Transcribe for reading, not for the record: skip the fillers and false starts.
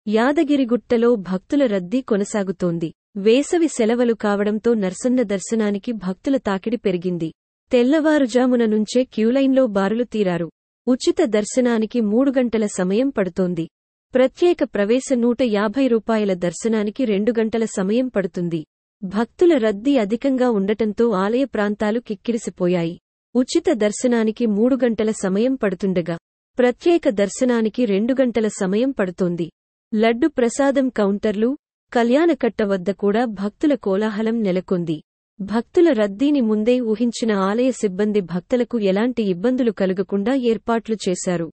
యాదగిరిగుట్టలో భక్తుల రద్దీ కొనసాగుతోంది. వేసవి సెలవులు కావడంతో నర్సన్న దర్శనానికి భక్తుల తాకిడి పెరిగింది. తెల్లవారుజామున నుంచే క్యూలైన్లో బారులు తీరారు. ఉచిత దర్శనానికి 3 గంటల సమయం పడుతోంది. ప్రత్యేక ప్రవేశ రూ. 150 దర్శనానికి 2 గంటల సమయం పడుతుంది. భక్తుల రద్దీ అధికంగా ఉండటంతో ఆలయ ప్రాంతాలు కిక్కిరిసిపోయాయి. ఉచిత దర్శనానికి 3 గంటల సమయం పడుతుండగా ప్రత్యేక దర్శనానికి 2 గంటల సమయం పడుతోంది. లడ్డు ప్రసాదం కౌంటర్లు, కళ్యాణకట్ట వద్ద కూడా భక్తుల కోలాహలం నెలకొంది. భక్తుల రద్దీని ముందే ఊహించిన ఆలయ సిబ్బంది భక్తులకు ఎలాంటి ఇబ్బందులు కలుగకుండా ఏర్పాట్లు చేశారు.